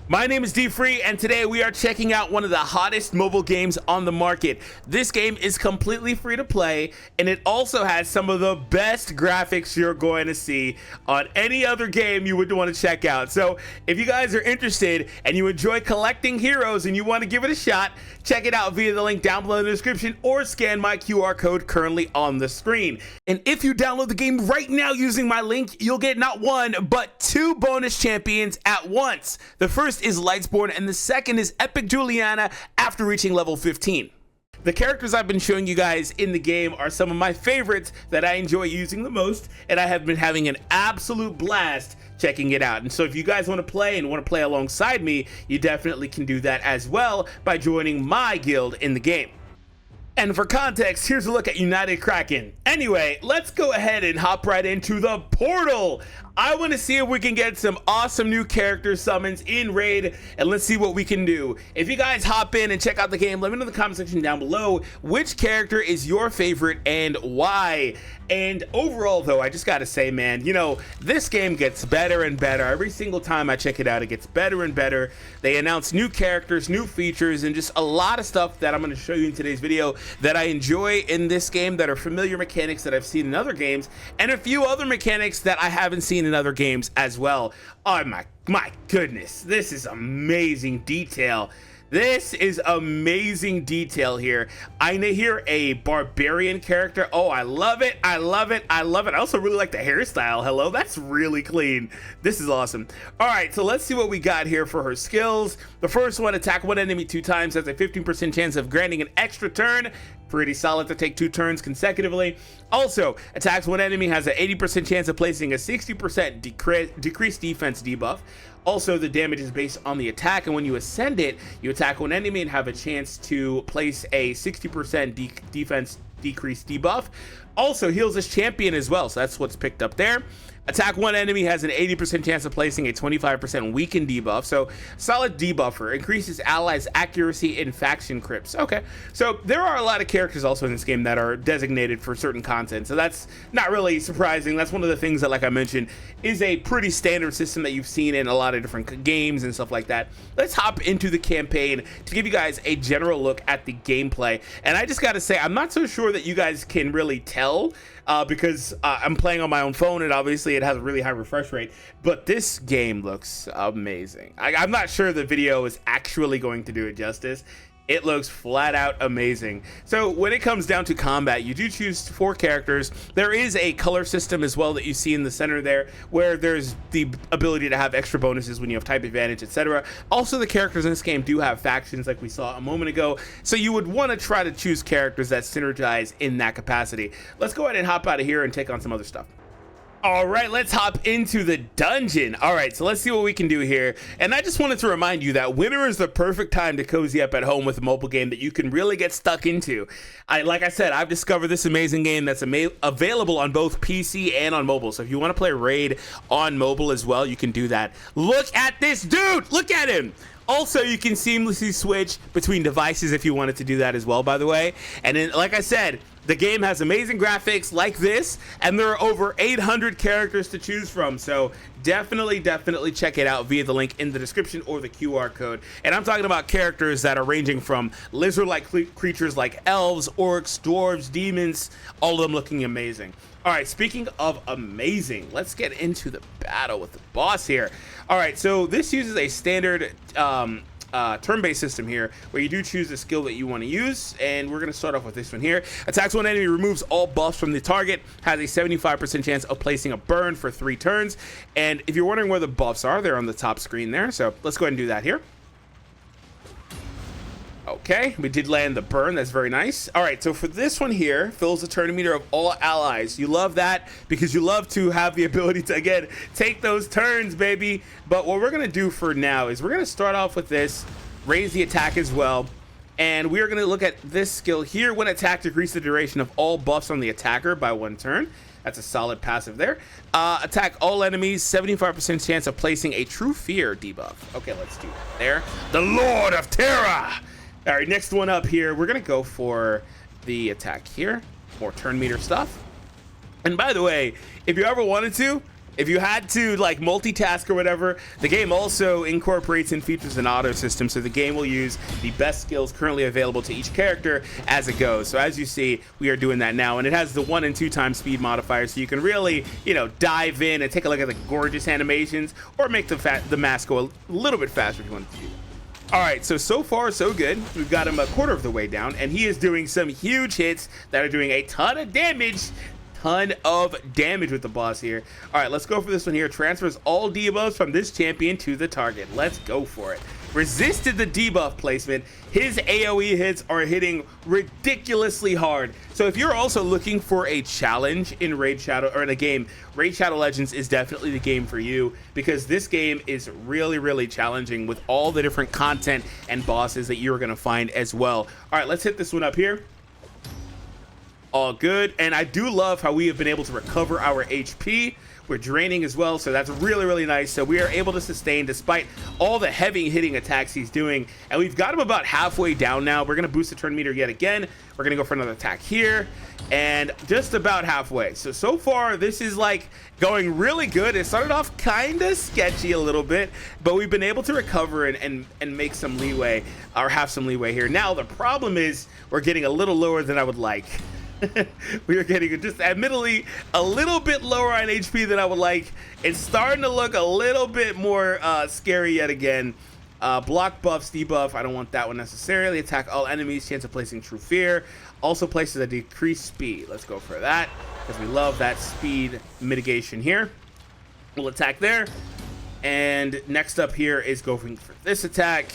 My name is DFree, and today we are checking out one of the hottest mobile games on the market. This game is completely free to play, and it also has some of the best graphics you're going to see on any other game you would want to check out. So if you guys are interested and you enjoy collecting heroes and you want to give it a shot, check it out via the link down below in the description or scan my QR code currently on the screen. And if you download the game right now using my link, you'll get not one, but two bonus champions at once. The first is Lightsworn and the second is Epic Juliana after reaching level 15. The characters I've been showing you guys in the game are some of my favorites that I enjoy using the most, and I have been having an absolute blast checking it out. And so if you guys want to play and want to play alongside me, you definitely can do that as well by joining my guild in the game. And for context, here's a look at United Kraken. Anyway, let's go ahead and hop right into the portal. I want to see if we can get some awesome new character summons in raid, and let's see what we can do. If you guys hop in and check out the game, let me know in the comment section down below which character is your favorite and why. And overall though, I just gotta say, man, you know, this game gets better and better. Every single time I check it out, it gets better and better. They announce new characters, new features, and just a lot of stuff that I'm going to show you in today's video that I enjoy in this game, that are familiar mechanics that I've seen in other games, and a few other mechanics that I haven't seen in other games as well. Oh my goodness, this is amazing detail. This is amazing detail here. I hear a barbarian character. Oh, I love it. I love it. I love it. I also really like the hairstyle. Hello, that's really clean. This is awesome. All right, so let's see what we got here for her skills. The first one, attack one enemy 2 times, has a 15% chance of granting an extra turn. Pretty solid to take 2 turns consecutively. Also, attacks one enemy, has an 80% chance of placing a 60% decreased defense debuff. Also, the damage is based on the attack, and when you ascend it, you attack one enemy and have a chance to place a 60% defense decreased debuff. Also heals this champion as well, so that's what's picked up there. Attack one enemy, has an 80% chance of placing a 25% weakened debuff. So solid debuffer, increases allies accuracy in faction crypts. Okay, so there are a lot of characters also in this game that are designated for certain content, so that's not really surprising. That's one of the things that, like I mentioned, is a pretty standard system that you've seen in a lot of different games and stuff like that. Let's hop into the campaign to give you guys a general look at the gameplay. And I just gotta say, I'm not so sure that you guys can really tell because I'm playing on my own phone, and obviously it has a really high refresh rate, but this game looks amazing. I'm not sure the video is actually going to do it justice. It looks flat out amazing. So when it comes down to combat, you do choose 4 characters. There is a color system as well that you see in the center there, where there's the ability to have extra bonuses when you have type advantage, etc. Also, the characters in this game do have factions like we saw a moment ago, so you would want to try to choose characters that synergize in that capacity. Let's go ahead and hop out of here and take on some other stuff. All right, let's hop into the dungeon. All right, so let's see what we can do here. And I just wanted to remind you that winter is the perfect time to cozy up at home with a mobile game that you can really get stuck into. Like I said, I've discovered this amazing game that's available on both PC and on mobile. So if you want to play Raid on mobile as well, you can do that. Look at this dude, look at him. Also, you can seamlessly switch between devices if you wanted to do that as well, by the way. And then, like I said, the game has amazing graphics like this, and there are over 800 characters to choose from. So definitely check it out via the link in the description or the QR code. And I'm talking about characters that are ranging from lizard-like creatures like elves, orcs, dwarves, demons, all of them looking amazing. All right, speaking of amazing, let's get into the battle with the boss here. All right, so this uses a standard turn-based system here, where you do choose the skill that you want to use, and we're going to start off with this one here. Attacks one enemy, removes all buffs from the target, has a 75% chance of placing a burn for 3 turns. And if you're wondering where the buffs are, they're on the top screen there, so let's go ahead and do that here. Okay, we did land the burn. That's very nice. All right, so for this one here, fills the turn meter of all allies. You love that because you love to have the ability to, again, take those turns, baby. But what we're going to do for now is we're going to start off with this, raise the attack as well. And we are going to look at this skill here. When attacked, decrease the duration of all buffs on the attacker by 1 turn. That's a solid passive there. Attack all enemies, 75% chance of placing a true fear debuff. Okay, let's do that there. The Lord of Terror. All right, next one up here, we're gonna go for the attack here. More turn meter stuff. And by the way, if you ever wanted to, If you had to like multitask or whatever, the game also incorporates and features an auto system, so the game will use the best skills currently available to each character as it goes. So as you see, we are doing that now, and it has the 1 and 2 times speed modifier, so you can really, you know, dive in and take a look at the gorgeous animations, or make the mask go a little bit faster if you want to do that. All right, so far so good. We've got him a quarter of the way down, and he is doing some huge hits that are doing a ton of damage. With the boss here. All right, let's go for this one here. Transfers all debuffs from this champion to the target. Let's go for it. Resisted the debuff placement. His AoE hits are hitting ridiculously hard. So if you're also looking for a challenge in Raid Shadow, or in a game, Raid Shadow Legends is definitely the game for you, because this game is really challenging with all the different content and bosses that you're gonna find as well. All right, let's hit this one up here. All good. And I do love how we have been able to recover our HP. We're draining as well, so that's really nice. So we are able to sustain despite all the heavy hitting attacks he's doing, and we've got him about halfway down now. We're gonna boost the turn meter yet again. We're gonna go for another attack here, and just about halfway. So far this is like going really good. It started off kind of sketchy a little bit, but we've been able to recover and make some leeway, or have some leeway here. Now the problem is we're getting a little lower than I would like. We are getting just admittedly a little bit lower on HP than I would like. It's starting to look a little bit more scary yet again. Block buffs, debuff, I don't want that one necessarily. Attack all enemies, chance of placing true fear. Also places a decreased speed. Let's go for that, because we love that speed mitigation here. We'll attack there. And next up here is going for this attack.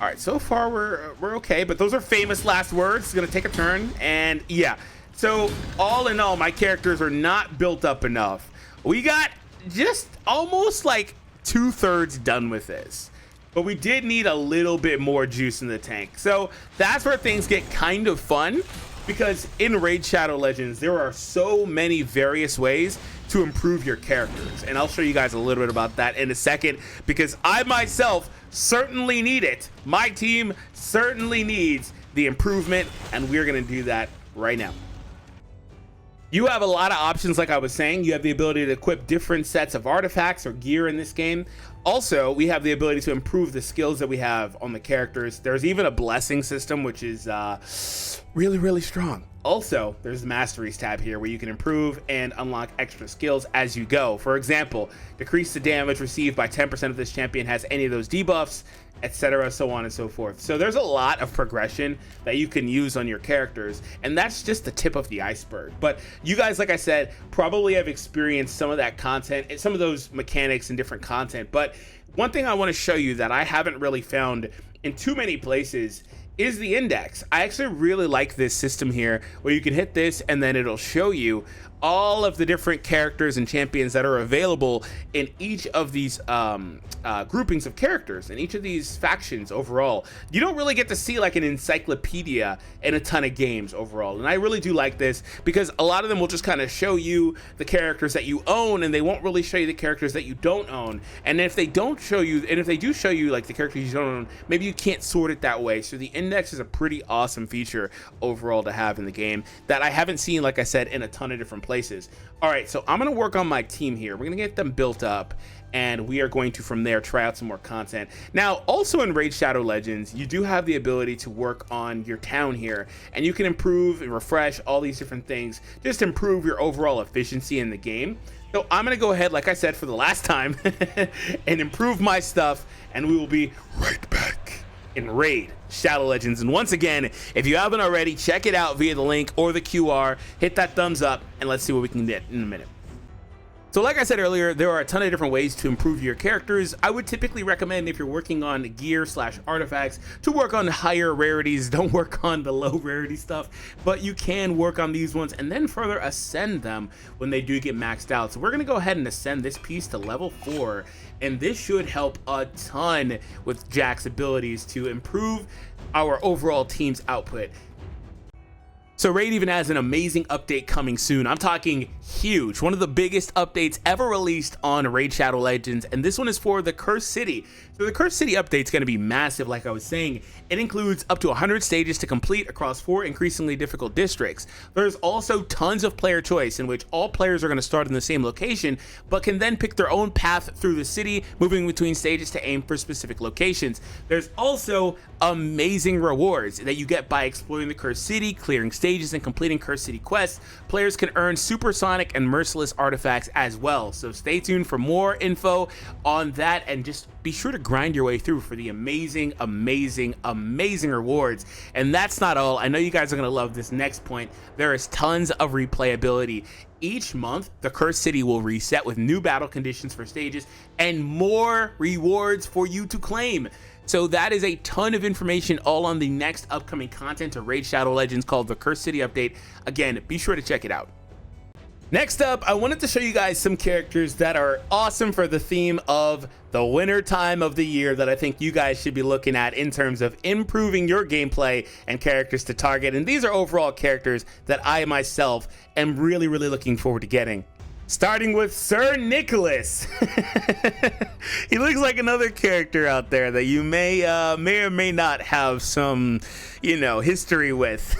All right, so far we're okay, but those are famous last words. It's gonna take a turn, and yeah. So all in all, my characters are not built up enough. We got just almost like 2/3 done with this, but we did need a little bit more juice in the tank. So that's where things get kind of fun, because in Raid Shadow Legends, there are so many various ways to improve your characters, and I'll show you guys a little bit about that in a second, because I myself certainly need it. My team certainly needs the improvement, and we're gonna do that right now. You have a lot of options, like I was saying. You have the ability to equip different sets of artifacts or gear in this game. Also, we have the ability to improve the skills that we have on the characters. There's even a blessing system, which is really strong. Also, there's the Masteries tab here, where you can improve and unlock extra skills as you go. For example, decrease the damage received by 10% if this champion has any of those debuffs, etc., so on and so forth. So there's a lot of progression that you can use on your characters, and that's just the tip of the iceberg. But you guys, like I said, probably have experienced some of that content and some of those mechanics and different content. But one thing I want to show you that I haven't really found in too many places is the index. I actually really like this system here, where you can hit this and then it'll show you all of the different characters and champions that are available in each of these groupings of characters, in each of these factions overall. You don't really get to see like an encyclopedia in a ton of games overall, and I really do like this, because a lot of them will just kind of show you the characters that you own, and they won't really show you the characters that you don't own. And if they don't show you, and if they do show you like the characters you don't own, maybe you can't sort it that way. So the index is a pretty awesome feature overall to have in the game that I haven't seen, like I said, in a ton of different places. All right, so I'm gonna work on my team here. We're gonna get them built up, and we are going to from there try out some more content. Now, also in Raid Shadow Legends, you do have the ability to work on your town here, and you can improve and refresh all these different things, just improve your overall efficiency in the game. So I'm gonna go ahead, like I said for the last time, and improve my stuff, and we will be right back in Raid Shadow Legends. And once again, if you haven't already, check it out via the link or the QR, hit that thumbs up, and let's see what we can get in a minute. So like I said earlier, there are a ton of different ways to improve your characters. I would typically recommend, if you're working on gear / artifacts, to work on higher rarities. Don't work on the low rarity stuff, but you can work on these ones and then further ascend them when they do get maxed out. So we're gonna go ahead and ascend this piece to level 4, and this should help a ton with Jack's abilities to improve our overall team's output. So Raid even has an amazing update coming soon. I'm talking huge, one of the biggest updates ever released on Raid Shadow Legends, and this one is for the Cursed City. So the Cursed City update is going to be massive, like I was saying. It includes up to 100 stages to complete across 4 increasingly difficult districts. There's also tons of player choice in which all players are going to start in the same location, but can then pick their own path through the city, moving between stages to aim for specific locations. There's also amazing rewards that you get by exploring the Cursed City, clearing stages, and completing Cursed City quests. Players can earn supersonic and merciless artifacts as well. So stay tuned for more info on that, and just be sure to grind your way through for the amazing rewards. And that's not all. I know you guys are going to love this next point. There is tons of replayability. Each month, the Cursed City will reset with new battle conditions for stages and more rewards for you to claim. So that is a ton of information all on the next upcoming content to Raid Shadow Legends called the Cursed City Update. Again, be sure to check it out. Next up, I wanted to show you guys some characters that are awesome for the theme of the winter time of the year that I think you guys should be looking at in terms of improving your gameplay and characters to target. And these are overall characters that I myself am really looking forward to getting. Starting with Sir Nicholas. He looks like another character out there that you may or may not have some, history with.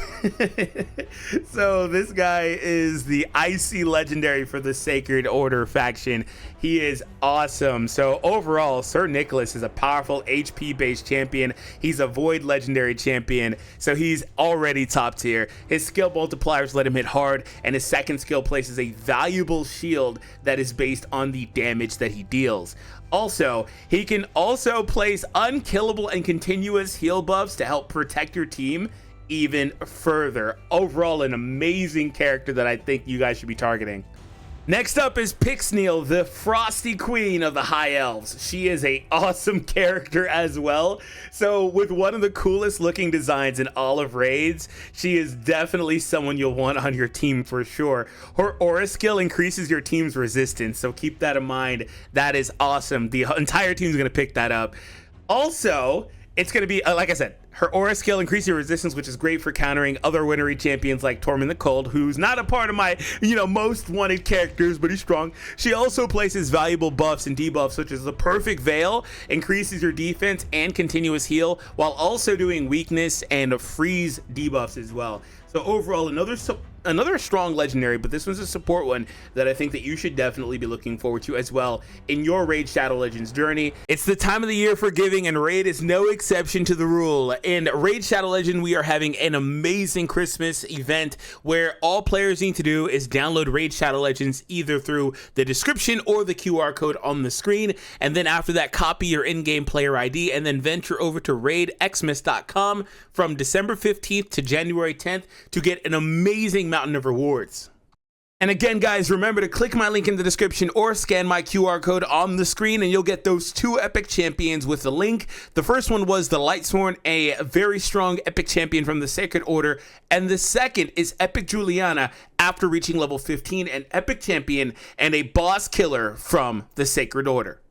So this guy is the Icy Legendary for the Sacred Order faction. He is awesome. So overall, Sir Nicholas is a powerful HP based champion. He's a Void Legendary champion, so he's already top tier. His skill multipliers let him hit hard, and his second skill places a valuable shield that is based on the damage that he deals. Also, he can also place unkillable and continuous heal buffs to help protect your team even further. Overall, an amazing character that I think you guys should be targeting. Next up is Pixneal, the Frosty Queen of the High Elves. She is an awesome character as well. So with one of the coolest looking designs in all of Raids, she is definitely someone you'll want on your team for sure. Her aura skill increases your team's resistance, so keep that in mind. That is awesome. The entire team is going to pick that up. Also, it's going to be, like I said, her aura skill increases your resistance, which is great for countering other wintry champions like Tormund the Cold, who's not a part of my, most wanted characters, but he's strong. She also places valuable buffs and debuffs, such as the Perfect Veil, increases your defense and continuous heal, while also doing weakness and freeze debuffs as well. So overall, another strong legendary, but this one's a support one that I think that you should definitely be looking forward to as well in your Raid Shadow Legends journey. It's the time of the year for giving, and Raid is no exception to the rule. In Raid Shadow Legend, we are having an amazing Christmas event where all players need to do is download Raid Shadow Legends either through the description or the QR code on the screen, and then after that, copy your in-game player ID and then venture over to raidxmas.com from December 15th to January 10th to get an amazing mountain of rewards. And again, guys, remember to click my link in the description or scan my QR code on the screen and you'll get those 2 epic champions with the link. The first one was the Lightsworn, a very strong epic champion from the Sacred Order, and the second is Epic Juliana, after reaching level 15, an epic champion and a boss killer from the Sacred Order.